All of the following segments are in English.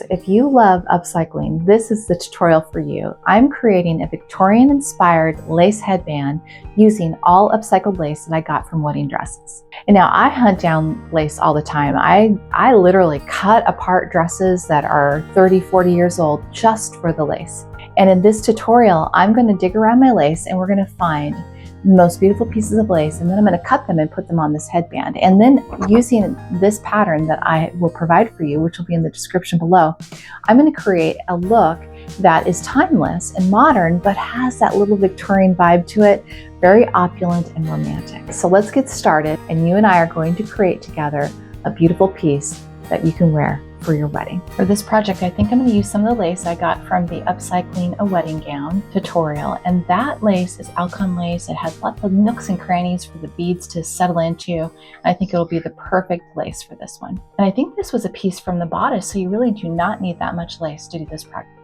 If you love upcycling, this is the tutorial for you. I'm creating a Victorian-inspired lace headband using all upcycled lace that I got from wedding dresses. And now I hunt down lace all the time. I literally cut apart dresses that are 30, 40 years old just for the lace. And in this tutorial, I'm going to dig around my lace and we're going to find the most beautiful pieces of lace, and then I'm going to cut them and put them on this headband. And then using this pattern that I will provide for you, which will be in the description below, I'm going to create a look that is timeless and modern, but has that little Victorian vibe to it, very opulent and romantic. So let's get started, and you and I are going to create together a beautiful piece that you can wear for your wedding. For this project, I think I'm going to use some of the lace I got from the Upcycling a Wedding Gown tutorial. And that lace is Alcon lace. It has lots of nooks and crannies for the beads to settle into. And I think it'll be the perfect lace for this one. And I think this was a piece from the bodice, so you really do not need that much lace to do this project.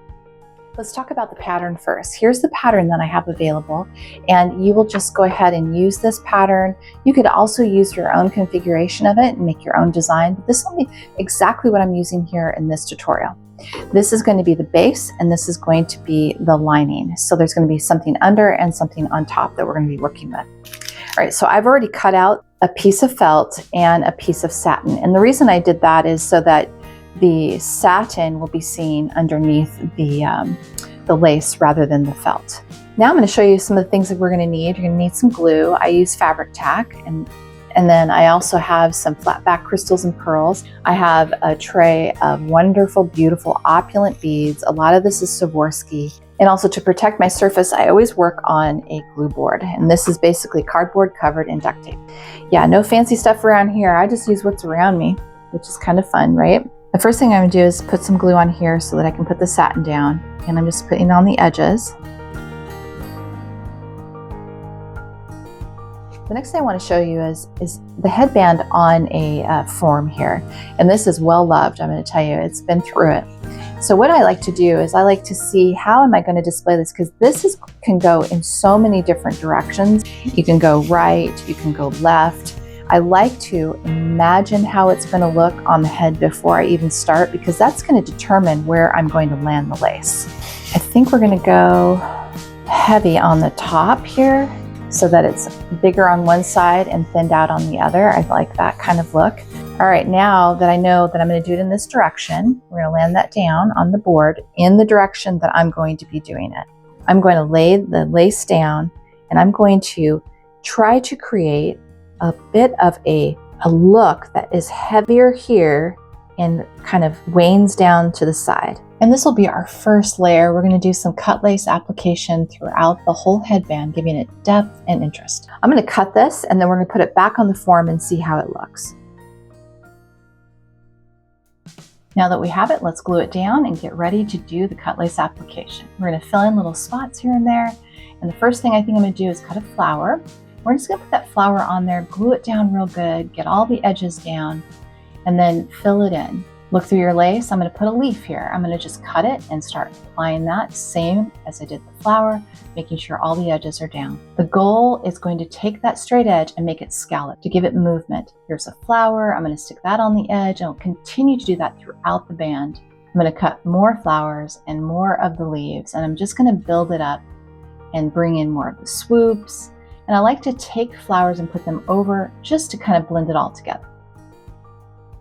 Let's talk about the pattern first. Here's the pattern that I have available, and you will just go ahead and use this pattern. You could also use your own configuration of it and make your own design, but this will be exactly what I'm using here in this tutorial. This is going to be the base, and this is going to be the lining. So there's going to be something under and something on top that we're going to be working with. All right, so I've already cut out a piece of felt and a piece of satin, and the reason I did that is so that the satin will be seen underneath the lace rather than the felt. Now I'm going to show you some of the things that we're going to need. You're going to need some glue. I use Fabric-tac, and then I also have some flat back crystals and pearls. I have a tray of wonderful, beautiful, opulent beads. A lot of this is Swarovski. And also, to protect my surface, I always work on a glue board. And this is basically cardboard covered in duct tape. Yeah, no fancy stuff around here. I just use what's around me, which is kind of fun, right? The first thing I'm going to do is put some glue on here so that I can put the satin down, and I'm just putting it on the edges. The next thing I want to show you is the headband on a form here, and this is well loved. I'm going to tell you, it's been through it. So what I like to do is I like to see how am I going to display this, because this can go in so many different directions. You can go right, you can go left. I like to imagine how it's going to look on the head before I even start, because that's going to determine where I'm going to land the lace. I think we're going to go heavy on the top here so that it's bigger on one side and thinned out on the other. I like that kind of look. All right, now that I know that I'm going to do it in this direction, we're going to land that down on the board in the direction that I'm going to be doing it. I'm going to lay the lace down, and I'm going to try to create a bit of a look that is heavier here and kind of wanes down to the side. And this will be our first layer. We're going to do some cut lace application throughout the whole headband, giving it depth and interest. I'm going to cut this, and then we're going to put it back on the form and see how it looks. Now that we have it, let's glue it down and get ready to do the cut lace application. We're going to fill in little spots here and there. And the first thing I think I'm going to do is cut a flower. We're just going to put that flower on there, glue it down real good, get all the edges down, and then fill it in. Look through your lace. I'm going to put a leaf here. I'm going to just cut it and start applying that same as I did the flower, making sure all the edges are down. The goal is going to take that straight edge and make it scallop to give it movement. Here's a flower. I'm going to stick that on the edge, and I'll continue to do that throughout the band. I'm going to cut more flowers and more of the leaves, and I'm just going to build it up and bring in more of the swoops. And I like to take flowers and put them over just to kind of blend it all together.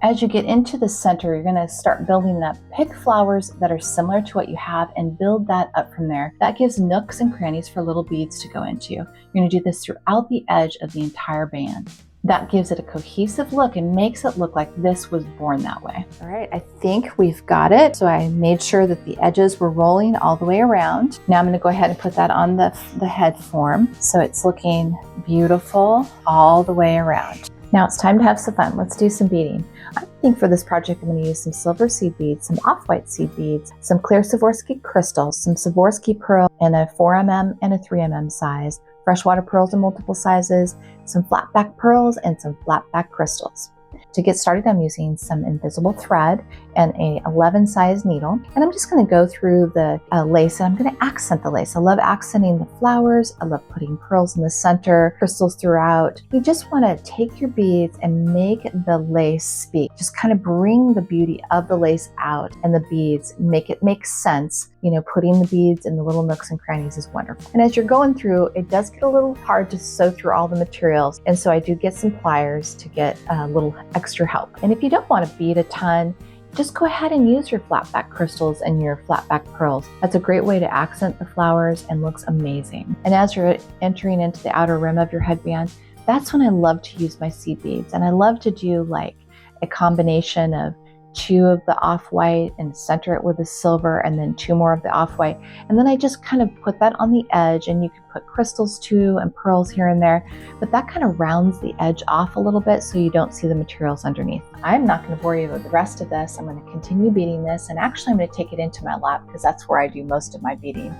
As you get into the center, you're going to start building up. Pick flowers that are similar to what you have and build that up from there. That gives nooks and crannies for little beads to go into. You're going to do this throughout the edge of the entire band. That gives it a cohesive look and makes it look like this was born that way. All right, I think we've got it. So I made sure that the edges were rolling all the way around. Now I'm going to go ahead and put that on the head form. So it's looking beautiful all the way around. Now it's time to have some fun. Let's do some beading. I think for this project, I'm going to use some silver seed beads, some off-white seed beads, some clear Swarovski crystals, some Swarovski pearl in a 4mm and a 3mm size, freshwater pearls in multiple sizes, some flat back pearls, and some flat back crystals. To get started, I'm using some invisible thread and a 11 size needle. And I'm just gonna go through the lace, and I'm gonna accent the lace. I love accenting the flowers. I love putting pearls in the center, crystals throughout. You just wanna take your beads and make the lace speak. Just kind of bring the beauty of the lace out, and the beads make it make sense. You know, putting the beads in the little nooks and crannies is wonderful. And as you're going through, it does get a little hard to sew through all the materials. And so I do get some pliers to get a little extra help. And if you don't want to bead a ton, just go ahead and use your flat back crystals and your flat back pearls. That's a great way to accent the flowers and looks amazing. And as you're entering into the outer rim of your headband, that's when I love to use my seed beads. And I love to do like a combination of 2 of the off-white and center it with the silver, and then 2 more of the off-white. And then I just kind of put that on the edge, and you can put crystals too and pearls here and there, but that kind of rounds the edge off a little bit so you don't see the materials underneath. I'm not going to bore you with the rest of this. I'm going to continue beading this, and actually I'm going to take it into my lap because that's where I do most of my beading.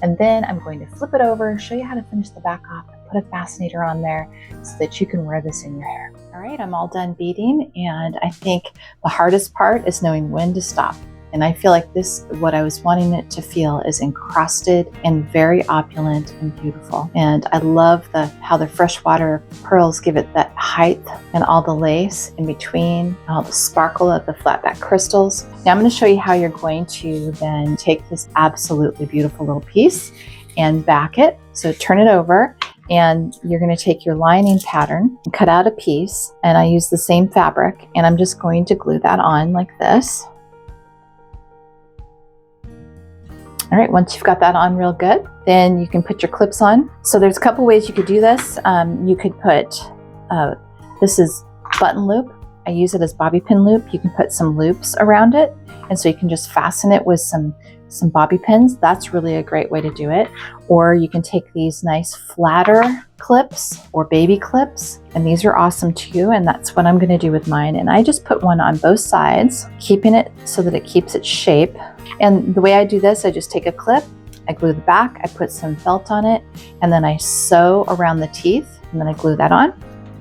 And then I'm going to flip it over, show you how to finish the back off, put a fascinator on there so that you can wear this in your hair. All right, I'm all done beading, and I think the hardest part is knowing when to stop. And I feel like this, what I was wanting it to feel, is encrusted and very opulent and beautiful. And I love how the freshwater pearls give it that height, and all the lace in between, all the sparkle of the flat back crystals. Now I'm going to show you how you're going to then take this absolutely beautiful little piece and back it. So turn it over. And you're going to take your lining pattern and cut out a piece, and I use the same fabric, and I'm just going to glue that on like this. All right, once you've got that on real good, then you can put your clips on. So there's a couple ways you could do this. You could put, this is button loop. I use it as bobby pin loop. You can put some loops around it, and so you can just fasten it with some bobby pins. That's really a great way to do it. Or you can take these nice flatter clips or baby clips, and these are awesome too, and that's what I'm going to do with mine. And I just put one on both sides, keeping it so that it keeps its shape. And the way I do this, I just take a clip, I glue the back, I put some felt on it, and then I sew around the teeth, and then I glue that on.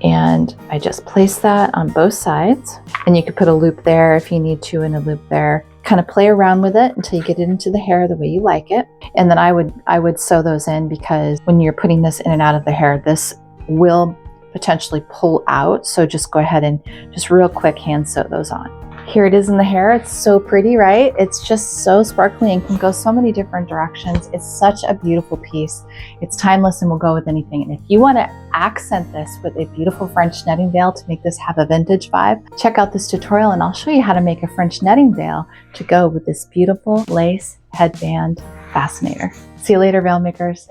And I just place that on both sides, and you could put a loop there if you need to, and a loop there. Kind of play around with it until you get it into the hair the way you like it. And then I would sew those in, because when you're putting this in and out of the hair, this will potentially pull out. So just go ahead and just real quick hand sew those on. Here it is in the hair. It's so pretty, right? It's just so sparkly and can go so many different directions. It's such a beautiful piece. It's timeless and will go with anything. And if you want to accent this with a beautiful French netting veil to make this have a vintage vibe, check out this tutorial and I'll show you how to make a French netting veil to go with this beautiful lace headband fascinator. See you later, veil makers.